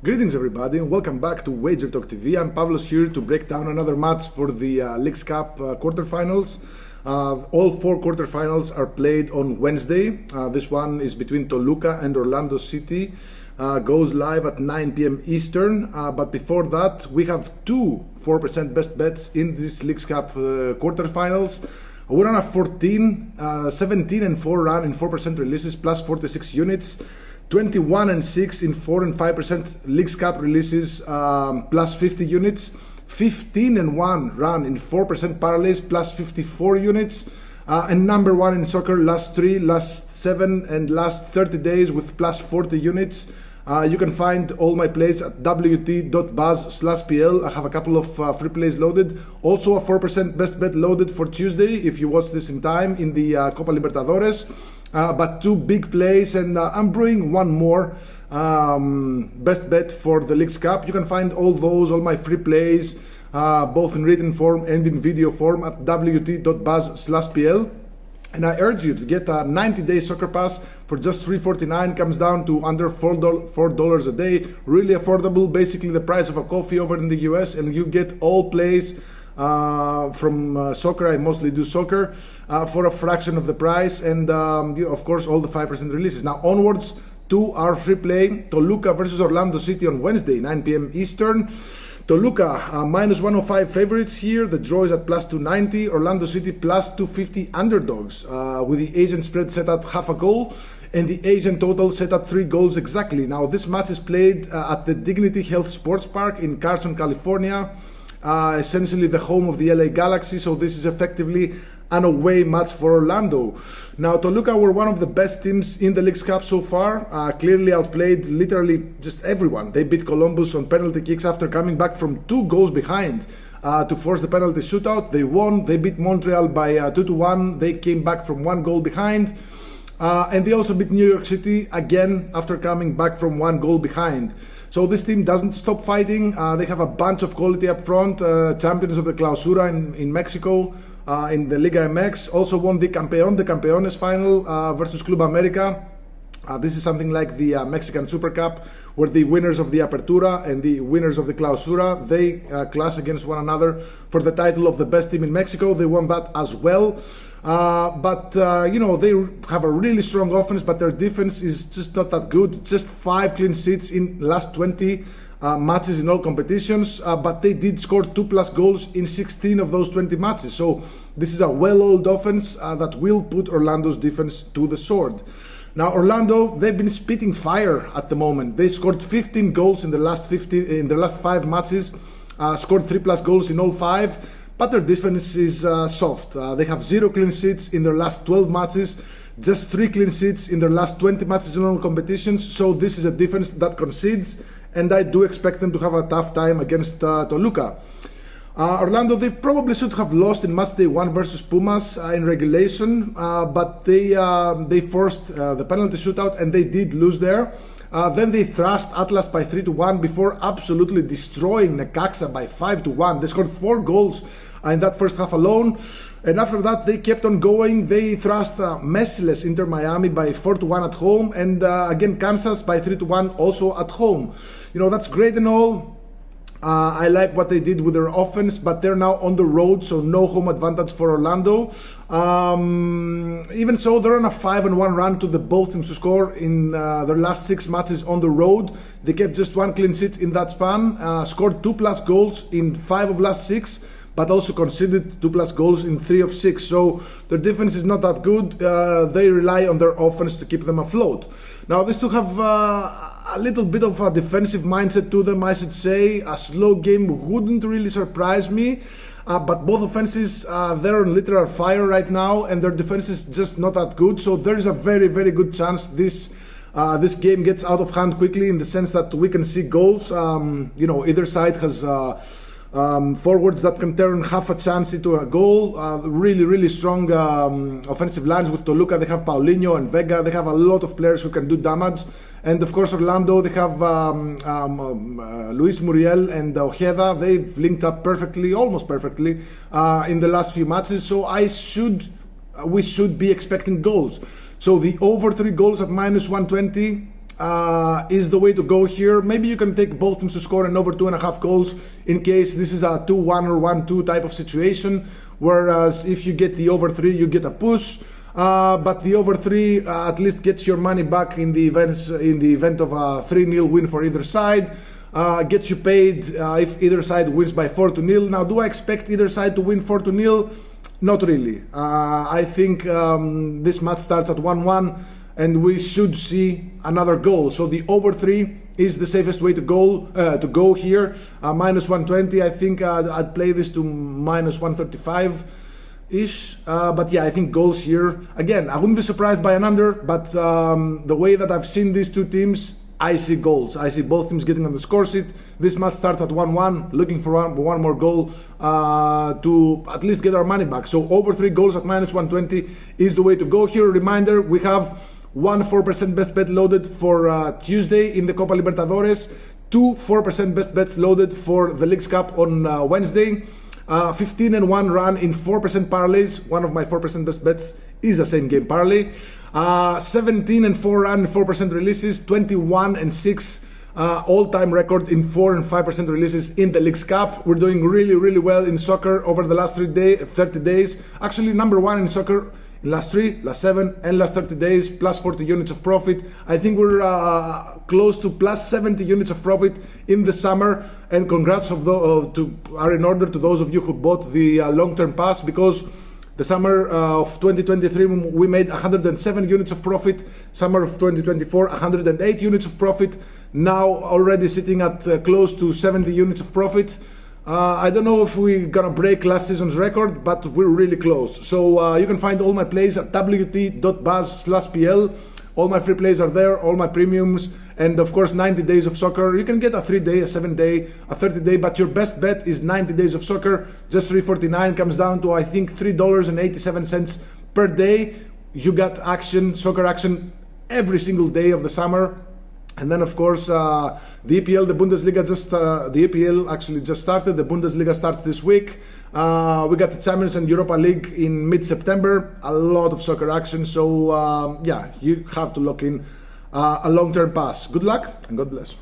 Greetings everybody and welcome back to Wager Talk TV. I'm Pavlos here to break down another match for the Leagues Cup quarterfinals. All four quarterfinals are played on Wednesday. This one is between Toluca and Orlando City. Goes live at 9 p.m. Eastern. But before that, we have two 4% best bets in this Leagues Cup quarterfinals. We're on a 17 and 4 run in 4% releases plus 46 units. 21 and 6 in 4 and 5% Leagues Cup releases plus 50 units. 15 and 1 run in 4% parlays plus 54 units. And number one in soccer last 3, last 7 and last 30 days with plus 40 units. You can find all my plays at wt.buzz/pl. I have a couple of free plays loaded. Also a 4% best bet loaded for Tuesday if you watch this in time in the Copa Libertadores. But two big plays, and I'm brewing one more best bet for the Leagues Cup. You can find all my free plays, both in written form and in video form at wt.buzz/pl. And I urge you to get a 90-day soccer pass for just $3.49. Comes down to under $4 a day. Really affordable, basically the price of a coffee over in the US, and you get all plays from soccer. I mostly do soccer for a fraction of the price, and of course all the 5% releases. Now onwards to our free play, Toluca versus Orlando City on Wednesday, 9 p.m. Eastern. Toluca minus 105 favorites here. The draw is at plus 290. Orlando City plus 250 underdogs with the Asian spread set at half a goal and the Asian total set at 3 goals exactly. Now this match is played at the Dignity Health Sports Park in Carson, California. Essentially the home of the LA Galaxy, so this is effectively an away match for Orlando. Now Toluca were one of the best teams in the Leagues Cup so far, clearly outplayed literally just everyone. They beat Columbus on penalty kicks after coming back from 2 goals behind to force the penalty shootout. They won. They beat Montreal by 2-1. They came back from 1 goal behind, and they also beat New York City again after coming back from 1 goal behind. So this team doesn't stop fighting. They have a bunch of quality up front. Champions of the Clausura in Mexico, in the Liga MX. Also won the Campeón de Campeones final versus Club America. This is something like the Mexican Super Cup, where the winners of the Apertura and the winners of the Clausura, they clash against one another for the title of the best team in Mexico. They won that as well. But they have a really strong offense, but their defense is just not that good. Just 5 clean sheets in last 20 matches in all competitions, but they did score 2+ goals in 16 of those 20 matches. So this is a well-oiled offense that will put Orlando's defense to the sword. Now Orlando, they've been spitting fire at the moment. They scored 15 goals in the last 5 matches, scored 3+ goals in all 5. But their defense is soft. They have 0 clean sheets in their last 12 matches, just 3 clean sheets in their last 20 matches in all competitions. So this is a defense that concedes, and I do expect them to have a tough time against Toluca. Orlando, they probably should have lost in match day 1 versus Pumas in regulation, but they forced the penalty shootout and they did lose there. Then they thrashed Atlas by 3-1 before absolutely destroying Necaxa by 5-1. They scored 4 goals in that first half alone. And after that, they kept on going. They thrashed Messiless Inter Miami by 4-1 at home. And again, Kansas by 3-1 also at home. That's great and all. I like what they did with their offense, but they're now on the road, so no home advantage for Orlando. Even so, they're on a 5-1 run to the both teams to score in their last 6 matches on the road. They kept just 1 clean sheet in that span, scored 2+ goals in 5 of last 6, but also conceded 2+ goals in 3 of 6. So their defense is not that good. They rely on their offense to keep them afloat. Now these two have a little bit of a defensive mindset to them, I should say. A slow game wouldn't really surprise me. But both offenses, they're on literal fire right now, and their defense is just not that good. So there is a very, very good chance this game gets out of hand quickly, in the sense that we can see goals. Either side has forwards that can turn half a chance into a goal. Really, really strong offensive lines with Toluca. They have Paulinho and Vega. They have a lot of players who can do damage. And of course, Orlando, they have Luis Muriel and Ojeda. They've linked up perfectly, almost perfectly, in the last few matches. So we should be expecting goals. So the over 3 goals at -120 is the way to go here. Maybe you can take both teams to score and over 2.5 goals in case this is a 2-1 or 1-2 type of situation. Whereas if you get the over 3, you get a push. But the over 3 at least gets your money back in the event of a 3-0 win for either side. Gets you paid if either side wins by 4-0. Now, do I expect either side to win 4-0? Not really. I think this match starts at 1-1 and we should see another goal. So the over 3 is the safest way to go here. Minus 120, I think I'd play this to minus 135-ish. But yeah, I think goals here. Again, I wouldn't be surprised by an under, but the way that I've seen these two teams, I see goals. I see both teams getting on the score sheet. This match starts at 1-1, looking for one more goal to at least get our money back. So over 3 goals at minus 120 is the way to go here. Reminder, we have 4% best bet loaded for Tuesday in the Copa Libertadores, 4% best bets loaded for the Leagues Cup on Wednesday, 15-1 run in 4% parlays. One of my 4% best bets is a same game parlay. 17-4 run in 4% releases, 21-6 all-time record in 4 and 5% releases in the Leagues Cup. We're doing really well in soccer over the last 30 days. Actually, number 1 in soccer in last 3, last 7, and last 30 days, plus 40 units of profit. I think we're close to plus 70 units of profit in the summer. And congrats are in order to those of you who bought the long-term pass, because the summer of 2023 we made 107 units of profit. Summer of 2024, 108 units of profit. Now already sitting at close to 70 units of profit. I don't know if we're gonna break last season's record, but we're really close. So you can find all my plays at wt.buzz/pl. All my free plays are there, all my premiums, and of course 90 days of soccer. You can get a 3-day, a 7-day, a 30-day, but your best bet is 90 days of soccer. Just $3.49 comes down to, I think, $3.87 per day. You got action, soccer action, every single day of the summer. And then of course the EPL, the Bundesliga the EPL actually just started. The Bundesliga starts this week. We got the Champions and Europa League in mid-September. A lot of soccer action. So yeah, you have to lock in a long-term pass. Good luck and God bless.